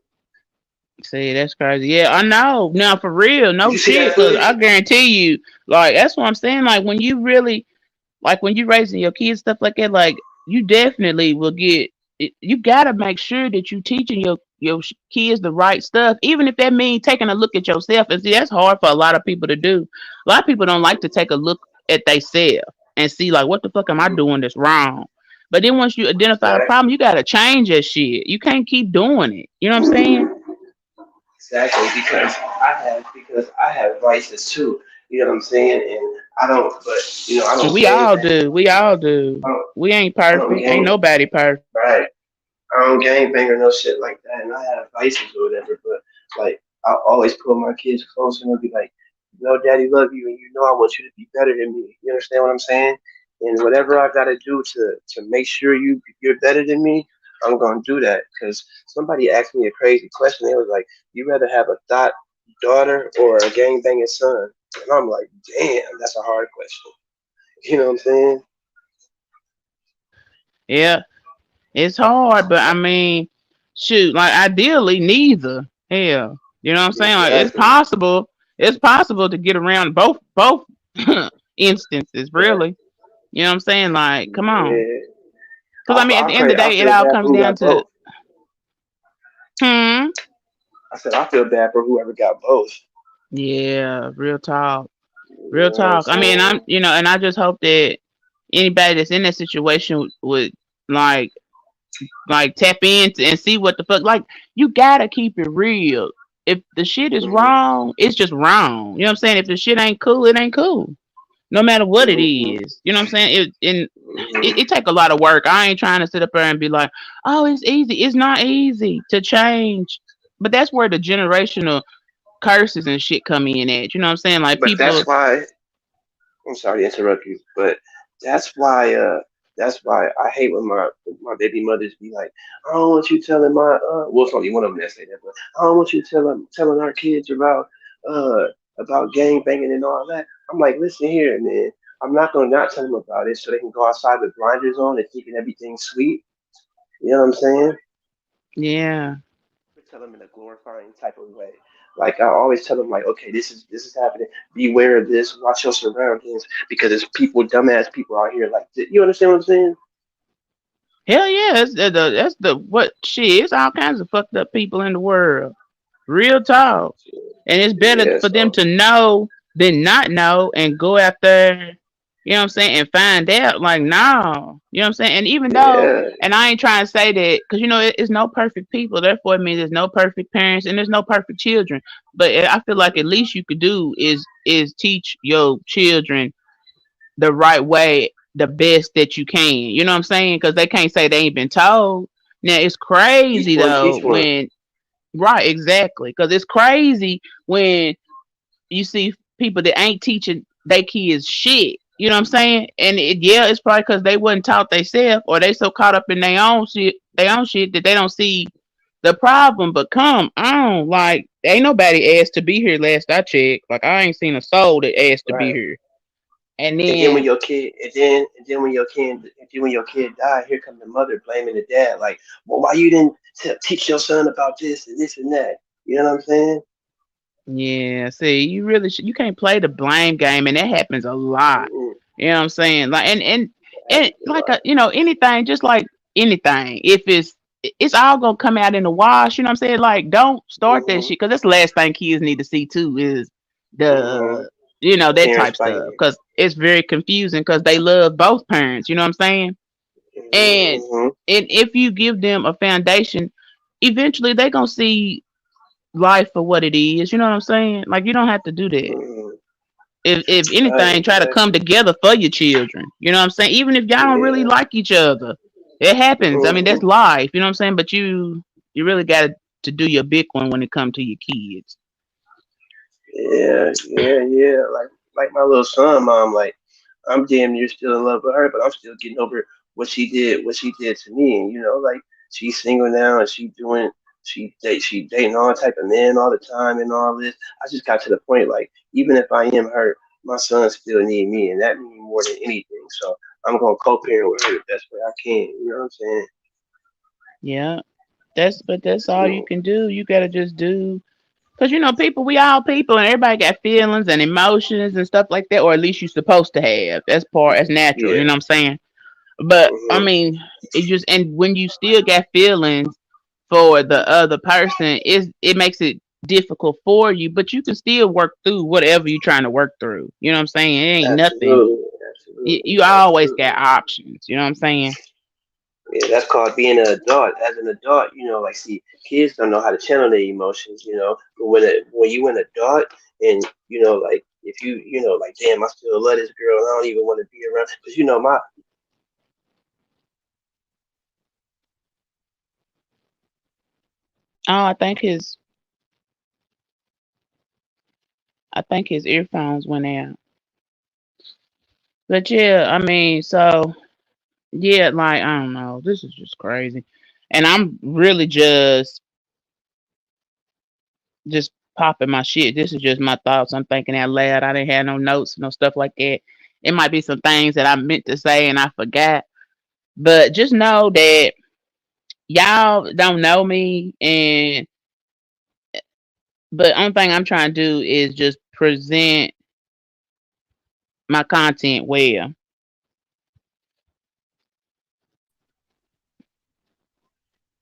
See, that's crazy. Yeah, I know. Now, for real, Did no you see that shit. Cause footage? I guarantee you, like, that's what I'm saying. Like, when you really, like, when you raising your kids, stuff like that, like, you definitely will get. You gotta make sure that you teaching kids the right stuff, even if that means taking a look at yourself. And see, that's hard for a lot of people to do. A lot of people don't like to take a look at themselves and see, like, what the fuck am I doing that's wrong? But then once you identify the Exactly. problem, you gotta change that shit. You can't keep doing it. You know what I'm saying? exactly because I have vices too. You know what I'm saying? And I don't, but I don't We gang all bang. do. We all do. I don't, We ain't I don't perfect. Ain't gang. nobody perfect. Right. I don't gang bang or no shit like that, and I have vices or whatever. But like, I always pull my kids close and they'll be like, Daddy love you, and I want you to be better than me. You understand what I'm saying? And whatever I gotta do to make sure you're better than me, I'm gonna do that. Because somebody asked me a crazy question. They was like, "You rather have a thought daughter or a gang banging son?" And I'm like, "Damn, that's a hard question." You know what I'm saying? Yeah, it's hard, but I mean, shoot, like ideally neither. Hell, you know what I'm saying? Like it's Exactly. possible. It's possible to get around both instances, Right. really. You know what I'm saying? Like, come on. Yeah. Because I mean, at the end of the I day, it feel all bad for comes who down got to, both. hmm. I said I feel bad for whoever got both. Yeah, real talk. You Real know what I'm talk. I mean, saying? and I just hope that anybody that's in that situation would like tap in and see what the fuck. Like, you gotta keep it real. If the shit is Mhm. wrong, it's just wrong. You know what I'm saying? If the shit ain't cool, it ain't cool. No matter what it Mhm. is. You know what I'm saying? Mhm. It take a lot of work. I ain't trying to sit up there and be like, oh, it's easy. It's not easy to change. But that's where the generational curses and shit come in at. You know what I'm saying? Like But people. I'm sorry to interrupt you, but that's why I hate when my baby mothers be like, I don't want you telling my well, it's only one of them that say that, but I don't want you telling our kids uh about gang banging and all that. I'm like, listen here, man. I'm not gonna not tell them about it so they can go outside with blinders on and thinking everything's sweet. You know what I'm saying? Yeah. Tell them in a glorifying type of way. Like I always tell them, like, okay, this is happening. Beware of this. Watch your surroundings because there's people, dumbass people out here. Like, you understand what I'm saying? Hell yeah, that's the what shit. It's all kinds of fucked up people in the world. Real talk. And it's better Yeah. for them So to know than not know and go out there, you know what I'm saying, and find out. Like, no. You know what I'm saying? And even though, yeah. and I ain't trying to say that, because, it's no perfect people. Therefore, it means there's no perfect parents and there's no perfect children. But I feel like at least you could do is teach your children the right way, the best that you can. You know what I'm saying? Because they can't say they ain't been told. Now, it's Each crazy, one though, teach one. when, right, exactly. Because it's crazy when you see people that ain't teaching they kids shit. You know what I'm saying? And yeah, it's probably because they wasn't taught themselves or they so caught up in their own shit that they don't see the problem. But come on, like ain't nobody asked to be here. Last I checked, like I ain't seen a soul that asked to be Right. here. And And then when then your kid, and then when your kid died, here comes the mother blaming the dad. Like, well, why you didn't teach your son about this and that? You know what I'm saying? yeah, see, you can't play the blame game, and that happens a lot. Mm-mm. You know what I'm saying? Like, and Happens a like lot. anything, just like anything, if it's all gonna come out in the wash. You know what I'm saying? Like, don't start that Mm-hmm. shit because that's the last thing kids need to see too is Mm-hmm. the that Parents type stuff fighting. because it's very confusing because they love both parents. You know what I'm saying? And Mm-hmm. if you give them a foundation, eventually they gonna see life for what it is. You know what I'm saying? Like you don't have to do that. Mm-hmm. If Right. anything, try to come Exactly. together for your children. You know what I'm saying? Even if y'all don't really Yeah. like each other, it happens. I mean, Hmm. that's life. You know what I'm saying? But you really got to do your big one when it comes to your kids. Yeah. Like my little son, mom. Like I'm damn near still in love with her, but I'm still getting over what she did to me. And like she's single now, and she dating all type of men all the time and all this. I just got to the point like even if I am hurt, my son still need me, and that means more than anything. So I'm gonna co-parent with her the best way I can. You know what I'm saying? Yeah, that's all you Mm, can do. You gotta just do. Cause people, we all people, and everybody got feelings and emotions and stuff like that, or at least you're supposed to have. That's natural. You yeah. know what I'm saying? But I Hmm. mean, it just and when you still got feelings for the other person, it makes it difficult for you. But you can still work through whatever you're trying to work through. You know what I'm saying? It ain't nothing. Absolutely. You always got Absolutely. options. You know what I'm saying? Yeah, that's called being an adult. As an adult, like see, kids don't know how to channel their emotions, But when you an adult and like if like damn, I still love this girl and I don't even want to be around because my Oh, I think his earphones went out. But yeah, I mean, so yeah, like I don't know, this is just crazy, and I'm really just popping my shit. This is just my thoughts. I'm thinking out loud. I didn't have no notes, no stuff like that. It might be some things that I meant to say and I forgot, but just know that y'all don't know me, and but only thing I'm trying to do is just present my content well.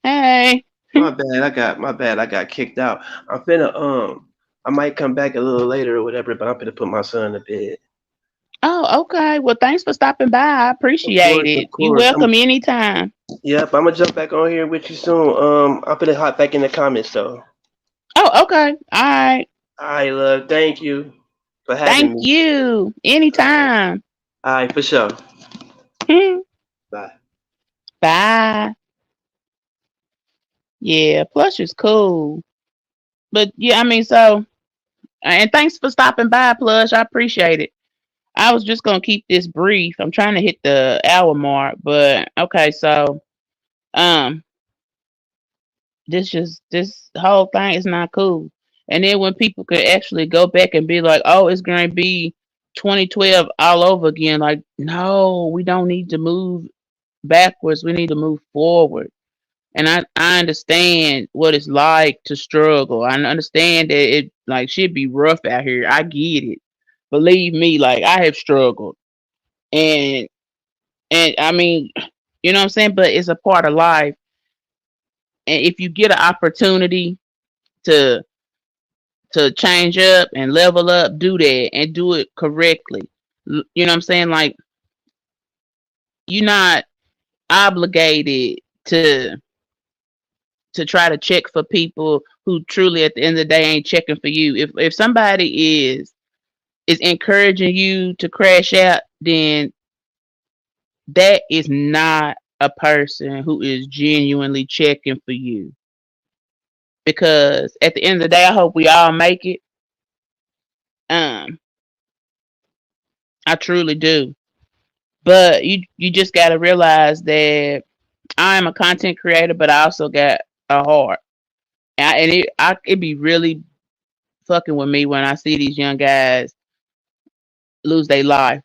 Hey. my bad, I got kicked out. I'm finna I might come back a little later or whatever, but I'm finna put my son to bed. Oh, okay. Well, thanks for stopping by. I Of appreciate course, of it. You course. welcome anytime. Yep, I'm gonna jump back on here with you soon. I'm gonna hop back in the comments though. Oh, okay. All right. All right, love. Thank you for having Thank me. you. All right, Anytime. all right, for sure. Bye. Bye. Yeah, plush is cool. But yeah, I mean, so, and thanks for stopping by, plush. I appreciate it. I was just gonna keep this brief. I'm trying to hit the hour mark, but okay, so um this whole thing is not cool. And then when people could actually go back and be like, oh, it's gonna be 2012 all over again, like, no, we don't need to move backwards, we need to move forward. And I understand what it's like to struggle. I understand that it like should be rough out here. I get it. Believe me, like I have struggled. And I mean, you know what I'm saying? But it's a part of life. And if you get an opportunity to change up and level up, do that and do it correctly. You know what I'm saying? Like you're not obligated to try to check for people who truly at the end of the day ain't checking for you. If somebody is encouraging you to crash out, then that is not a person who is genuinely checking for you. Because at the end of the day, I hope we all make it. Um, I truly do. But you just gotta realize that I am a content creator, but I also got a heart. And it be really fucking with me when I see these young guys lose their life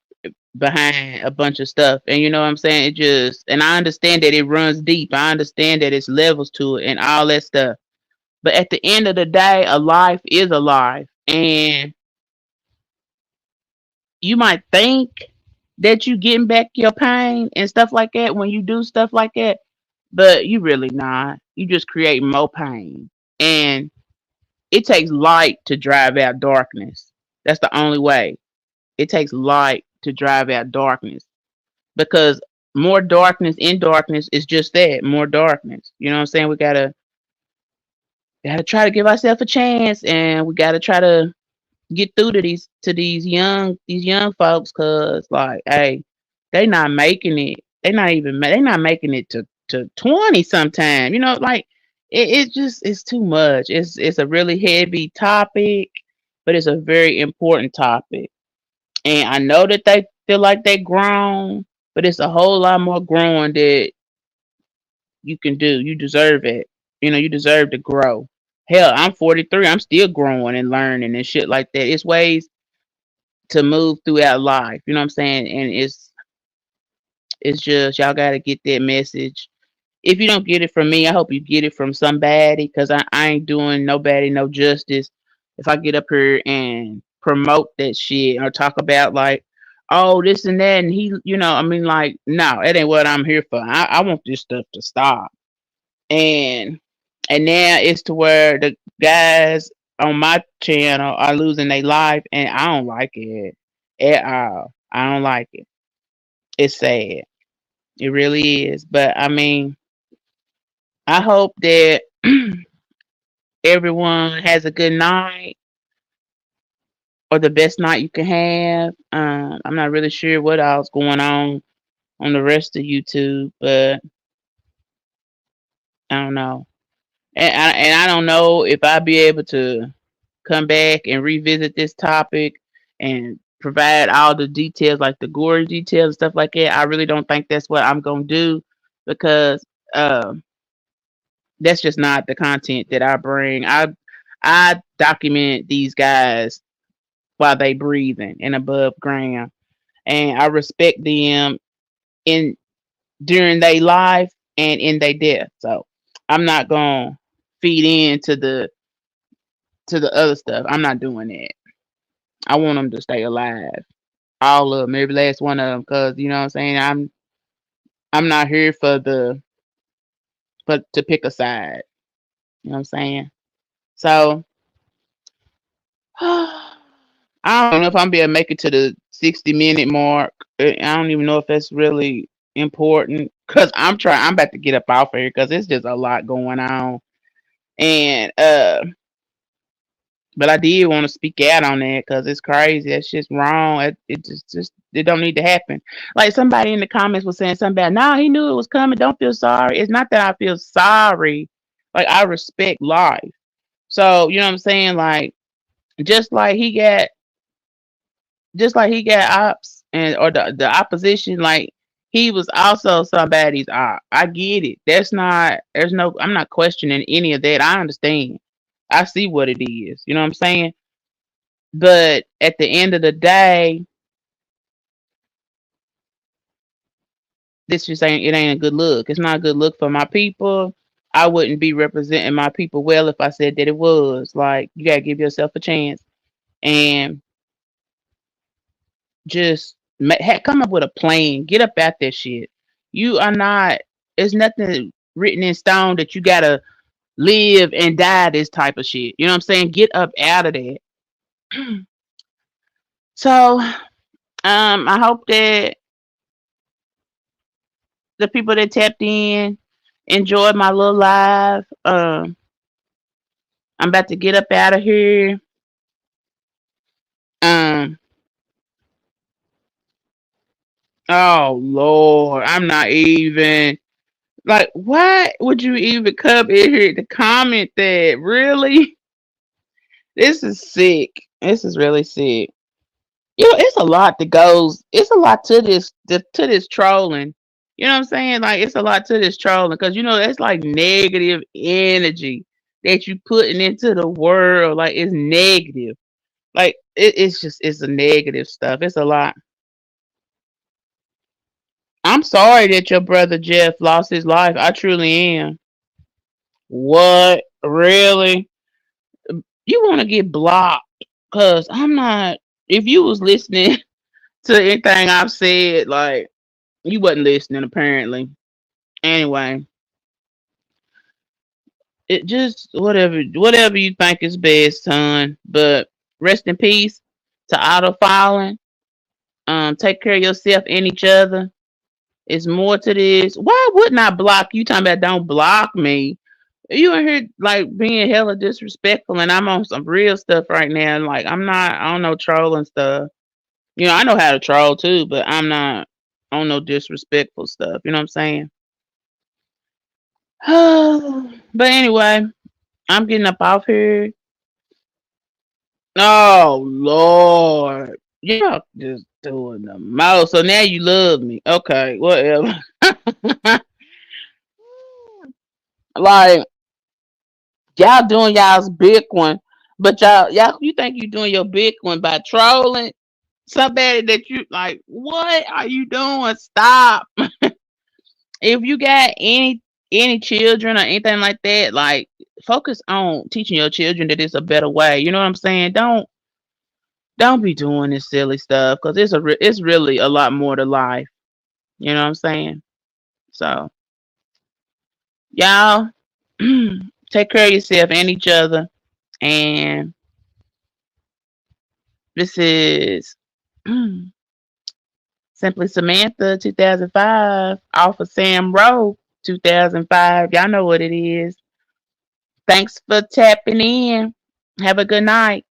behind a bunch of stuff. And you know what I'm saying? It just and I understand that it runs deep. I understand that it's levels to it and all that stuff. But at the end of the day, a life is a life. And you might think that you getting back your pain and stuff like that when you do stuff like that, but you really not. You just create more pain. And it takes light to drive out darkness. That's the only way. It takes light to drive out darkness because more darkness in darkness is just that, more darkness. You know what I'm saying? We gotta try to give ourselves a chance, and we gotta try to get through to these young folks, cause like, hey, they not making it. They not making it to 20 sometime. You know, like it's just it's too much. It's a really heavy topic, but it's a very important topic. And I know that they feel like they grown, but it's a whole lot more growing that you can do. You deserve it. You know, you deserve to grow. Hell, I'm 43. I'm still growing and learning and shit like that. It's ways to move throughout life. You know what I'm saying? And it's just y'all gotta get that message. If you don't get it from me, I hope you get it from somebody because I ain't doing nobody no justice if I get up here and promote that shit or talk about like, oh, this and that and he I mean like, no, that ain't what I'm here for. I want this stuff to stop. And now it's to where the guys on my channel are losing their life and I don't like it at all. I don't like it. It's sad. It really is. But I mean, I hope that everyone has a good night or the best night you can have. I'm not really sure what else going on the rest of YouTube, but I don't know. And I don't know if I'll be able to come back and revisit this topic and provide all the details, like the gory details and stuff like that. I really don't think that's what I'm gonna do because um, that's just not the content that I bring. I document these guys while they breathing and above ground, and I respect them in during their life and in their death. So I'm not gonna feed into the other stuff. I'm not doing that. I want them to stay alive, all of them, every last one of them, because you know what I'm saying. I'm not here for the for to pick a side. You know what I'm saying. So I don't know if I'm be able to make it to the 60-minute mark. I don't even know if that's really important because I'm trying. I'm about to get up off here because it's just a lot going on, and but I did want to speak out on that because it's crazy. That's just wrong. It just it don't need to happen. Like somebody in the comments was saying something about, nah, he knew it was coming. Don't feel sorry. It's not that I feel sorry. Like I respect life. So you know what I'm saying. Like just like he got, just like he got ops and or the opposition. Like he was also somebody's op. I get it. That's not. There's no. I'm not questioning any of that. I understand. I see what it is. You know what I'm saying. But at the end of the day, this just ain't it ain't a good look. It's not a good look for my people. I wouldn't be representing my people well if I said that it was. Like you gotta give yourself a chance and just come up with a plan. Get up at that shit. You are not. There's nothing written in stone that you gotta live and die this type of shit. You know what I'm saying? Get up out of that. So I hope that the people that tapped in enjoyed my little live. I'm about to get up out of here. Um, oh Lord, I'm not even like. Why would you even come in here to comment that? Really, this is sick. This is really sick. You know, it's a lot that goes. It's a lot to this trolling. You know what I'm saying? Like it's a lot to this trolling because you know it's like negative energy that you putting into the world. Like it's negative. Like it's just it's a negative stuff. It's a lot. I'm sorry that your brother Jeff lost his life. I truly am. What? Really? You want to get blocked? Cause I'm not. If you was listening to anything I've said, like you wasn't listening apparently. Anyway, it just whatever you think is best, son. But rest in peace to Otto Fallen. Take care of yourself and each other. It's more to this. Why wouldn't I block you? Talking about don't block me. You in here like being hella disrespectful, and I'm on some real stuff right now. Like I'm not. I don't know trolling stuff. You know I know how to troll too, but I'm not on no disrespectful stuff. You know what I'm saying? But anyway, I'm getting up off here. Oh Lord, y'all just doing the most. So now you love me. Okay, whatever. Like y'all doing y'all's big one, but y'all you think you doing your big one by trolling somebody that you like. What are you doing? Stop. If you got any children or anything like that, like focus on teaching your children that it's a better way. You know what I'm saying? Don't be doing this silly stuff because it's really a lot more to life. You know what I'm saying? So y'all take care of yourself and each other. And this is Simply Samantha 2005 off of Sam Rowe 2005. Y'all know what it is. Thanks for tapping in. Have a good night.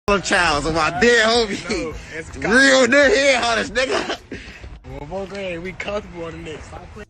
Childs on my dead homie. Real nigga head hunters, nigga. Well, go ahead. We comfortable on the next. Stop playing.